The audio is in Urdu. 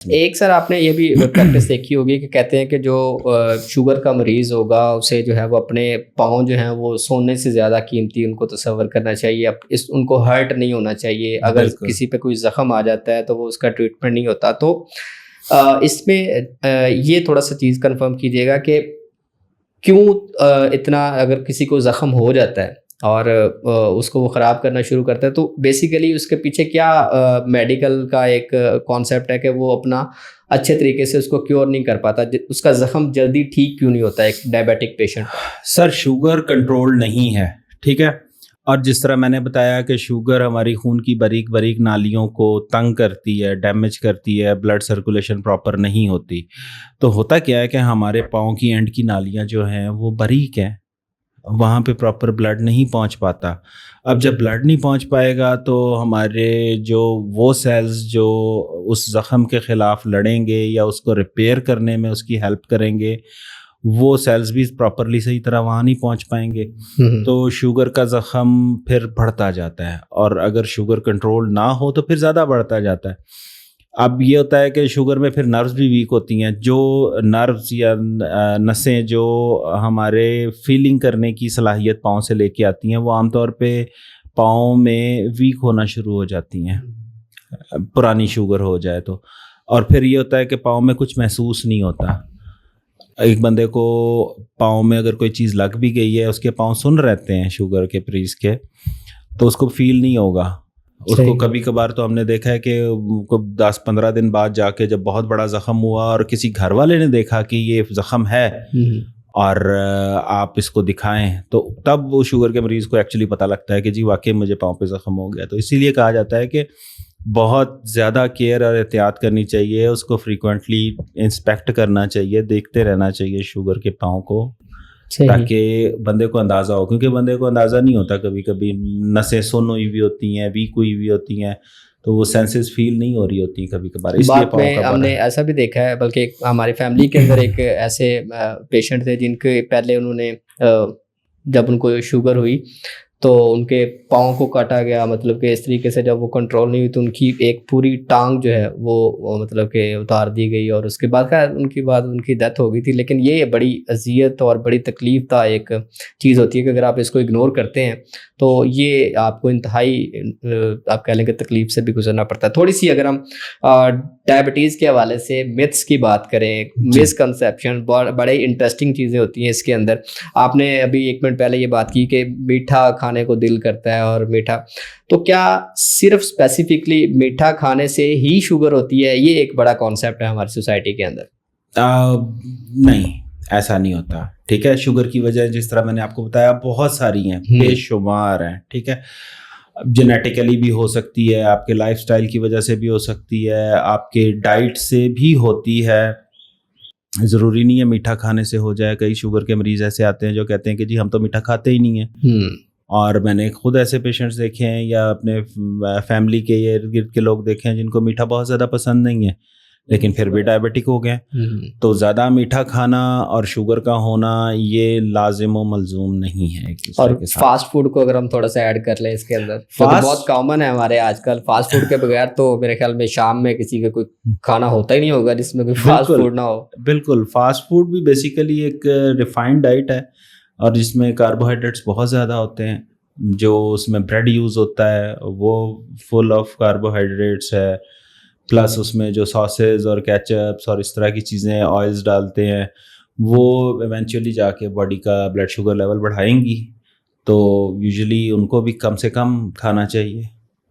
ایک سر آپ نے یہ بھی پریکٹس دیکھی ہوگی کہ کہتے ہیں کہ جو شوگر کا مریض ہوگا اسے جو ہے وہ اپنے پاؤں جو ہیں وہ سونے سے زیادہ قیمتی ان کو تصور کرنا چاہیے. ان کو ہرٹ نہیں ہونا چاہیے. اگر کسی پہ کوئی زخم آ جاتا ہے تو وہ اس کا ٹریٹمنٹ نہیں ہوتا. تو اس میں یہ تھوڑا سا چیز کنفرم کیجیے گا کہ کیوں اتنا اگر کسی کو زخم ہو جاتا ہے اور اس کو وہ خراب کرنا شروع کرتا ہے تو بیسیکلی اس کے پیچھے کیا میڈیکل کا ایک کانسیپٹ ہے کہ وہ اپنا اچھے طریقے سے اس کو کیور نہیں کر پاتا, اس کا زخم جلدی ٹھیک کیوں نہیں ہوتا ایک ڈائبیٹک پیشنٹ؟ سر شوگر کنٹرول نہیں ہے, ٹھیک ہے, اور جس طرح میں نے بتایا کہ شوگر ہماری خون کی باریک باریک نالیوں کو تنگ کرتی ہے, ڈیمیج کرتی ہے, بلڈ سرکولیشن پراپر نہیں ہوتی. تو ہوتا کیا ہے کہ ہمارے پاؤں کی اینڈ کی نالیاں جو ہیں وہ باریک ہیں, وہاں پہ پراپر بلڈ نہیں پہنچ پاتا. اب جب بلڈ نہیں پہنچ پائے گا تو ہمارے جو وہ سیلز جو اس زخم کے خلاف لڑیں گے یا اس کو ریپیئر کرنے میں اس کی ہیلپ کریں گے, وہ سیلز بھی پراپرلی صحیح طرح وہاں نہیں پہنچ پائیں گے. تو شوگر کا زخم پھر بڑھتا جاتا ہے, اور اگر شوگر کنٹرول نہ ہو تو پھر زیادہ بڑھتا جاتا ہے. اب یہ ہوتا ہے کہ شوگر میں پھر نروز بھی ویک ہوتی ہیں. جو نروز یا نسیں جو ہمارے فیلنگ کرنے کی صلاحیت پاؤں سے لے کے آتی ہیں وہ عام طور پہ پاؤں میں ویک ہونا شروع ہو جاتی ہیں پرانی شوگر ہو جائے تو. اور پھر یہ ہوتا ہے کہ پاؤں میں کچھ محسوس نہیں ہوتا. ایک بندے کو پاؤں میں اگر کوئی چیز لگ بھی گئی ہے, اس کے پاؤں سن رہتے ہیں شوگر کے مریض کے, تو اس کو فیل نہیں ہوگا. اس کو کبھی کبھار تو ہم نے دیکھا ہے کہ 10-15 دن بعد جا کے جب بہت بڑا زخم ہوا اور کسی گھر والے نے دیکھا کہ یہ زخم ہے اور آپ اس کو دکھائیں, تو تب وہ شوگر کے مریض کو ایکچولی پتہ لگتا ہے کہ جی واقعی مجھے پاؤں پہ زخم ہو گیا. تو اسی لیے کہا جاتا ہے کہ بہت زیادہ کیئر اور احتیاط کرنی چاہیے, اس کو فریکوینٹلی انسپیکٹ کرنا چاہیے, دیکھتے رہنا چاہیے شوگر کے پاؤں کو, تاکہ بندے کو اندازہ ہو. کیونکہ بندے کو اندازہ نہیں ہوتا, کبھی کبھی نسیں سن ہوئی بھی ہوتی ہیں, ویک ہوئی بھی ہوتی ہیں, تو وہ سینسز فیل نہیں ہو رہی ہوتی کبھی کبھار. اس لیے پاؤں کا ہم نے ایسا بھی دیکھا ہے, بلکہ ہماری فیملی کے اندر ایک ایسے پیشنٹ تھے جن کے پہلے انہوں نے جب ان کو شوگر ہوئی تو ان کے پاؤں کو کاٹا گیا, مطلب کہ اس طریقے سے جب وہ کنٹرول نہیں ہوئی تو ان کی ایک پوری ٹانگ جو ہے وہ مطلب کہ اتار دی گئی, اور اس کے بعد ان کی ڈیتھ ہو گئی تھی. لیکن یہ بڑی اذیت اور بڑی تکلیف دہ ایک چیز ہوتی ہے کہ اگر آپ اس کو اگنور کرتے ہیں تو یہ آپ کو انتہائی آپ کہہ لیں کہ تکلیف سے بھی گزرنا پڑتا ہے. تھوڑی سی اگر ہم ڈائبٹیز کے حوالے سے متس کی بات کریں, مسکنسیپشن, بڑے انٹرسٹنگ چیزیں ہوتی ہیں اس کے اندر. آپ نے ابھی 1 منٹ پہلے یہ بات کی کہ میٹھا کھانے کو دل کرتا ہے اور میٹھا, تو کیا صرف اسپیسیفکلی میٹھا کھانے سے ہی شوگر ہوتی ہے؟ یہ ایک بڑا کانسیپٹ ہے ہماری سوسائٹی کے اندر. نہیں, ایسا نہیں ہوتا, ٹھیک ہے. شوگر کی وجہ جس طرح میں نے آپ کو بتایا بہت ساری ہیں, بے شمار ہیں, ٹھیک ہے. جینیٹیکلی بھی ہو سکتی ہے, آپ کے لائف سٹائل کی وجہ سے بھی ہو سکتی ہے, آپ کے ڈائٹ سے بھی ہوتی ہے, ضروری نہیں ہے میٹھا کھانے سے ہو جائے. کئی شوگر کے مریض ایسے آتے ہیں جو کہتے ہیں کہ جی ہم تو میٹھا کھاتے ہی نہیں ہیں, اور میں نے خود ایسے پیشنٹس دیکھے ہیں یا اپنے فیملی کے یا ارد گرد کے لوگ دیکھے ہیں جن کو میٹھا بہت زیادہ پسند نہیں ہے لیکن پھر بھی ڈائبیٹک ہو گئے. تو زیادہ میٹھا کھانا اور شوگر کا ہونا یہ لازم و ملزوم نہیں ہے. اور فاسٹ فوڈ کو اگر ہم تھوڑا سا ایڈ کر لیں اس کے اندر, بہت کامن ہے ہمارے آج کل. فاسٹ فوڈ کے بغیر تو میرے خیال میں شام میں کسی کا کوئی کھانا ہوتا ہی نہیں ہوگا جس میں کوئی فاسٹ فوڈ نہ ہو. بالکل, فاسٹ فوڈ بھی بیسیکلی ایک ریفائنڈ ڈائٹ ہے اور جس میں کاربوہائیڈریٹس بہت زیادہ ہوتے ہیں. جو اس میں بریڈ یوز ہوتا ہے وہ فل آف کاربوہائیڈریٹس ہے, پلس اس میں جو ساسز اور کیچپس اور اس طرح کی چیزیں آئلز ڈالتے ہیں وہ ایونچولی جا کے باڈی کا بلڈ شوگر لیول بڑھائیں گی. تو یوزلی ان کو بھی کم سے کم کھانا چاہیے.